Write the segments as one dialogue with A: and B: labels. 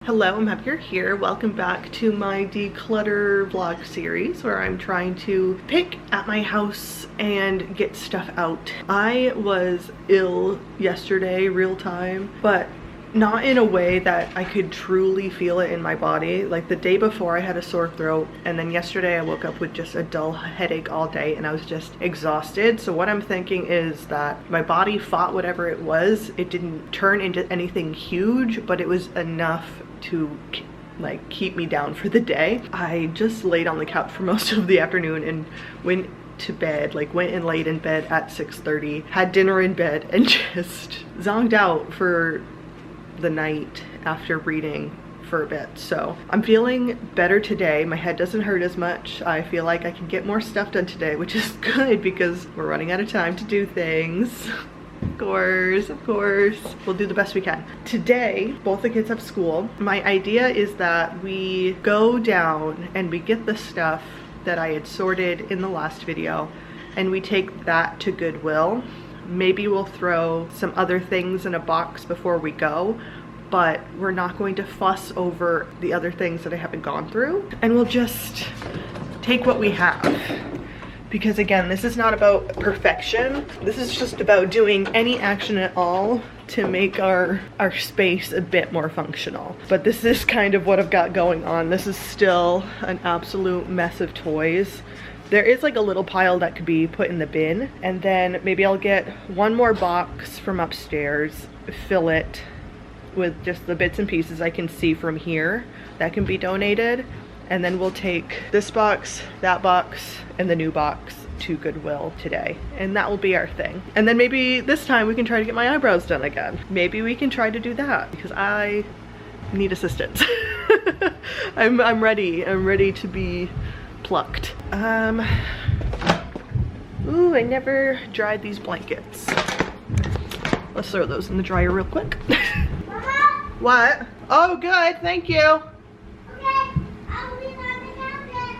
A: Hello, I'm happy you're here. Welcome back to my declutter vlog series where I'm trying to pick at my house and get stuff out. I was ill yesterday, real time, but not in a way that I could truly feel it in my body. Like the day before I had a sore throat, and then yesterday I woke up with just a dull headache all day and I was just exhausted. So what I'm thinking is that my body fought whatever it was. It didn't turn into anything huge, but it was enough to like keep me down for the day. I just laid on the couch for most of the afternoon and went to bed, like went and laid in bed at 6:30, had dinner in bed, and just zonked out for the night after reading for a bit. So I'm feeling better today. My head doesn't hurt as much. I feel like I can get more stuff done today, which is good because we're running out of time to do things. Of course, we'll do the best we can. Today, both the kids have school. My idea is that we go down and we get the stuff that I had sorted in the last video and we take that to Goodwill. Maybe we'll throw some other things in a box before we go, but we're not going to fuss over the other things that I haven't gone through, and we'll just take what we have. Because again, this is not about perfection. This is just about doing any action at all to make our space a bit more functional. But this is kind of what I've got going on. This is still an absolute mess of toys. There is like a little pile that could be put in the bin, and then maybe I'll get one more box from upstairs, fill it with just the bits and pieces I can see from here that can be donated. And then we'll take this box, that box, and the new box to Goodwill today. And that will be our thing. And then maybe this time we can try to get my eyebrows done again. Maybe we can try to do that because I need assistance. I'm ready. I'm ready to be plucked. Ooh, I never dried these blankets. Let's throw those in the dryer real quick. What? Oh, good. Thank you.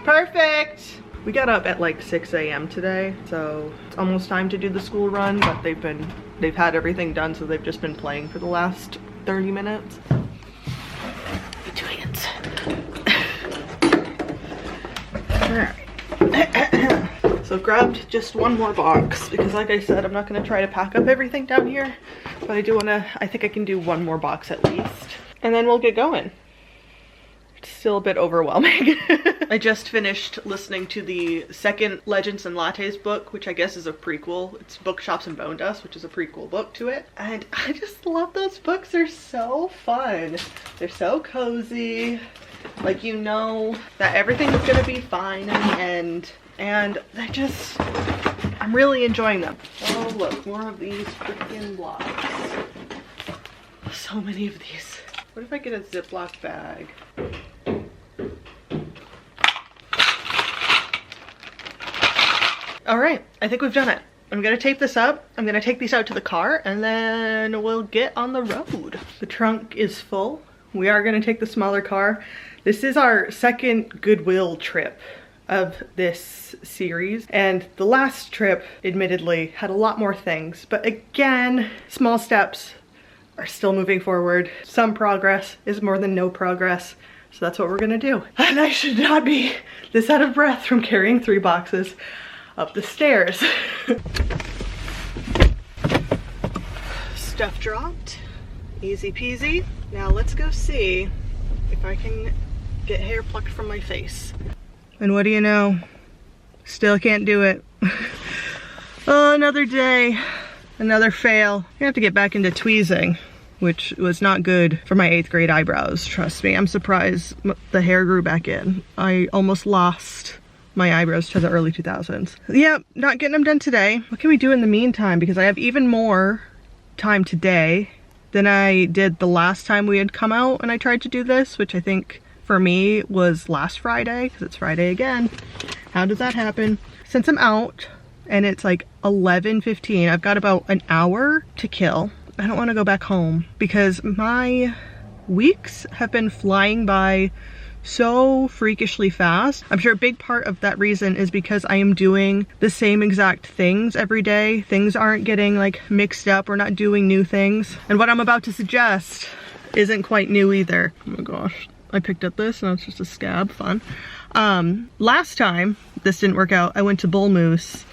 A: Perfect. We got up at like 6 a.m. today, so it's almost time to do the school run, but they've had everything done, so they've just been playing for the last 30 minutes. Between Alright. So grabbed just one more box because like I said, I'm not gonna try to pack up everything down here, but I think I can do one more box at least. And then we'll get going. It's still a bit overwhelming. I just finished listening to the second Legends and Lattes book, which I guess is a prequel. It's Bookshops and Bone Dust, which is a prequel book to it. And I just love those books. They're so fun. They're so cozy. Like, you know that everything is gonna be fine in the end. And I'm really enjoying them. Oh look, more of these freaking blocks. So many of these. What if I get a Ziploc bag? All right, I think we've done it. I'm gonna tape this up. I'm gonna take these out to the car and then we'll get on the road. The trunk is full. We are gonna take the smaller car. This is our second Goodwill trip of this series, and the last trip admittedly had a lot more things, but again, small steps are still moving forward. Some progress is more than no progress, so that's what we're gonna do. And I should not be this out of breath from carrying 3 boxes up the stairs. Stuff dropped, easy peasy. Now let's go see if I can get hair plucked from my face. And what do you know? Still can't do it. Oh, another day, another fail. I have to get back into tweezing, which was not good for my 8th grade eyebrows, trust me. I'm surprised the hair grew back in. I almost lost my eyebrows to the early 2000s. Yeah, not getting them done today. What can we do in the meantime? Because I have even more time today than I did the last time we had come out and I tried to do this, which I think for me was last Friday, because it's Friday again. How did that happen? Since I'm out and it's like 11:15, I've got about an hour to kill. I don't want to go back home because my weeks have been flying by so freakishly fast. I'm sure a big part of that reason is because I am doing the same exact things every day. Things aren't getting like mixed up. We're not doing new things. And what I'm about to suggest isn't quite new either. Oh my gosh. I picked up this, now it's just a scab, fun. Last time this didn't work out, I went to Bull Moose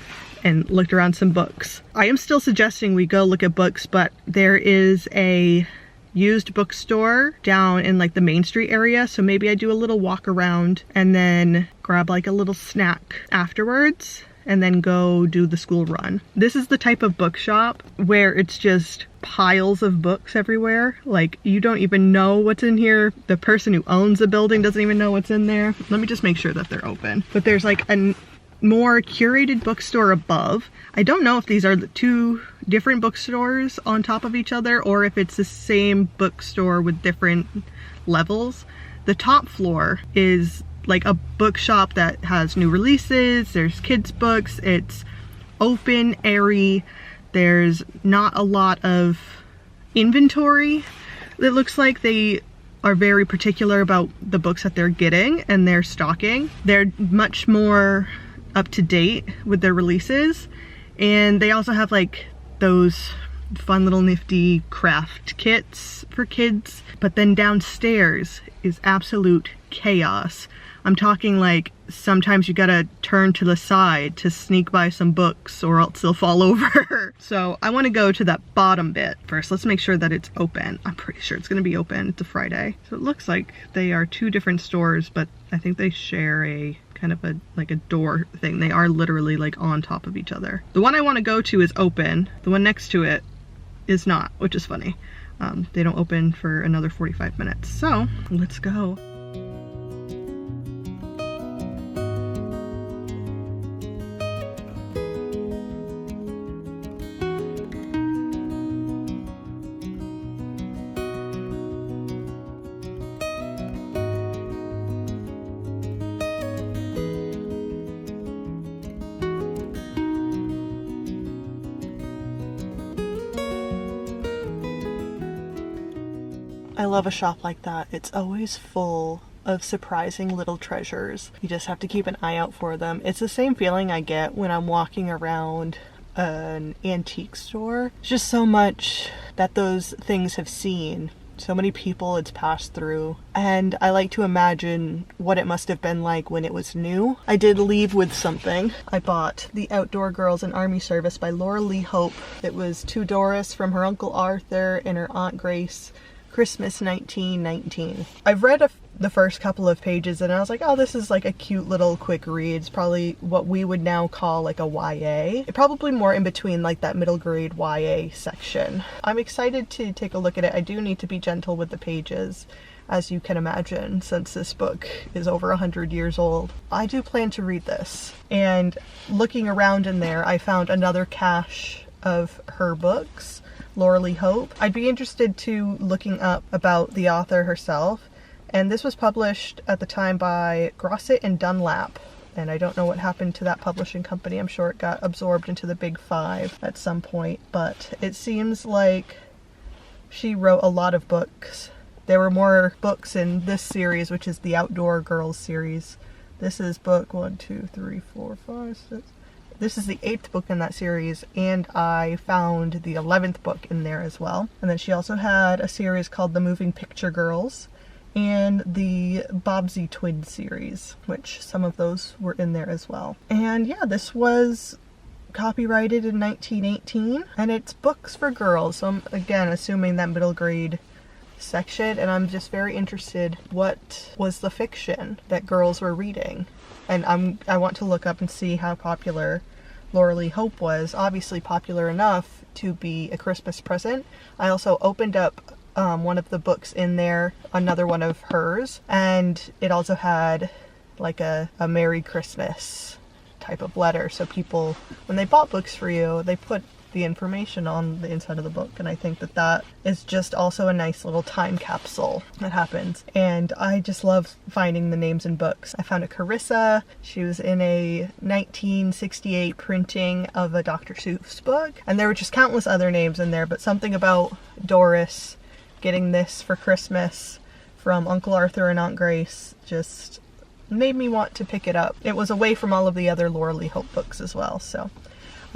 A: and looked around some books. I am still suggesting we go look at books, but there is a used bookstore down in like the Main Street area, so maybe I do a little walk around and then grab like a little snack afterwards and then go do the school run. This is the type of bookshop where it's just piles of books everywhere. Like, you don't even know what's in here. The person who owns the building doesn't even know what's in there. Let me just make sure that they're open. But there's like a more curated bookstore above. I don't know if these are the two different bookstores on top of each other or if it's the same bookstore with different levels. The top floor is like a bookshop that has new releases, there's kids books, it's open, airy, there's not a lot of inventory. It looks like they are very particular about the books that they're getting and they're stocking. They're much more up to date with their releases, and they also have like those fun little nifty craft kits for kids. But then downstairs is absolute chaos. I'm talking like sometimes you gotta turn to the side to sneak by some books or else they'll fall over. So I want to go to that bottom bit first. Let's make sure that it's open. I'm pretty sure it's gonna be open. It's a Friday. So it looks like they are two different stores, but I think they share a kind of a like a door thing. They are literally like on top of each other. The one I want to go to is open. The one next to it is not, which is funny. They don't open for another 45 minutes. So let's go. I love a shop like that. It's always full of surprising little treasures. You just have to keep an eye out for them. It's the same feeling I get when I'm walking around an antique store. It's just so much that those things have seen. So many people it's passed through. And I like to imagine what it must have been like when it was new. I did leave with something. I bought The Outdoor Girls in Army Service by Laura Lee Hope. It was to Doris from her Uncle Arthur and her Aunt Grace. Christmas 1919. I've read the first couple of pages and I was like, oh, this is like a cute little quick read. It's probably what we would now call like a YA. Probably more in between like that middle grade YA section. I'm excited to take a look at it. I do need to be gentle with the pages, as you can imagine, since this book is over 100 years old. I do plan to read this. And looking around in there, I found another cache of her books. Laura Lee Hope. I'd be interested to looking up about the author herself, and this was published at the time by Grosset and Dunlap, and I don't know what happened to that publishing company. I'm sure it got absorbed into the big five at some point, but it seems like she wrote a lot of books. There were more books in this series, which is the Outdoor Girls series. This is book 1, 2, 3, 4, 5, 6. This is the 8th book in that series, and I found the 11th book in there as well. And then she also had a series called The Moving Picture Girls and the Bobbsey Twins series, which some of those were in there as well. And yeah, this was copyrighted in 1918, and it's books for girls. So I'm again assuming that middle grade section, and I'm just very interested what was the fiction that girls were reading. And I want to look up and see how popular Laura Lee Hope was. Obviously popular enough to be a Christmas present. I also opened up one of the books in there, another one of hers, and it also had like a Merry Christmas type of letter. So people, when they bought books for you, they put the information on the inside of the book, and I think that that is just also a nice little time capsule that happens. And I just love finding the names in books. I found a Carissa. She was in a 1968 printing of a Dr. Seuss book, and there were just countless other names in there, but something about Doris getting this for Christmas from Uncle Arthur and Aunt Grace just made me want to pick it up. It was away from all of the other Laura Lee Hope books as well, so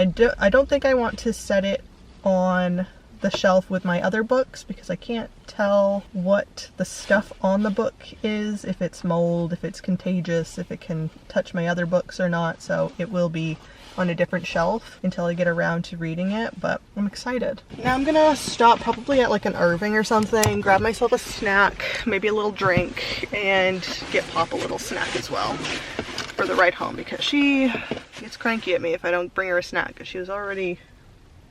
A: I don't think I want to set it on the shelf with my other books because I can't tell what the stuff on the book is, if it's mold, if it's contagious, if it can touch my other books or not. So it will be on a different shelf until I get around to reading it, but I'm excited. Now I'm gonna stop probably at like an Irving or something, grab myself a snack, maybe a little drink, and get Pop a little snack as well for the ride home because she gets cranky at me if I don't bring her a snack because she was already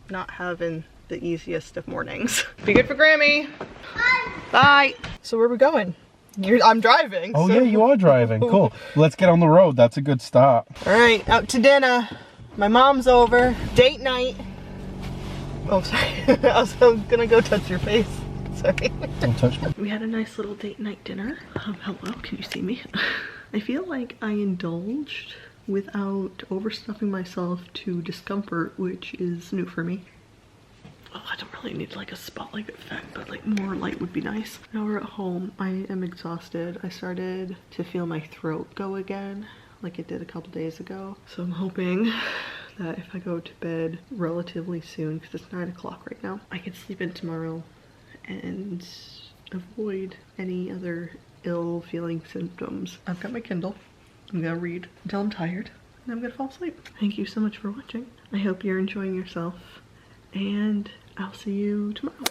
A: not having the easiest of mornings. Be good for Grammy. Bye. Bye. So where are we going? I'm driving.
B: Oh
A: so.
B: yeah, you are driving. Cool. Let's get on the road. That's a good start.
A: All right, out to dinner. My mom's over. Date night. Oh, sorry. I was gonna go touch your face. Sorry.
B: Don't touch me.
A: We had a nice little date night dinner. Hello, can you see me? I feel like I indulged without overstuffing myself to discomfort, which is new for me. Oh, I don't really need like a spotlight effect, but like more light would be nice. Now we're at home. I am exhausted. I started to feel my throat go again, like it did a couple days ago. So I'm hoping that if I go to bed relatively soon, because it's 9 o'clock right now, I can sleep in tomorrow and avoid any other ill feeling symptoms. I've got my Kindle. I'm gonna read until I'm tired and I'm gonna fall asleep. Thank you so much for watching. I hope you're enjoying yourself and I'll see you tomorrow.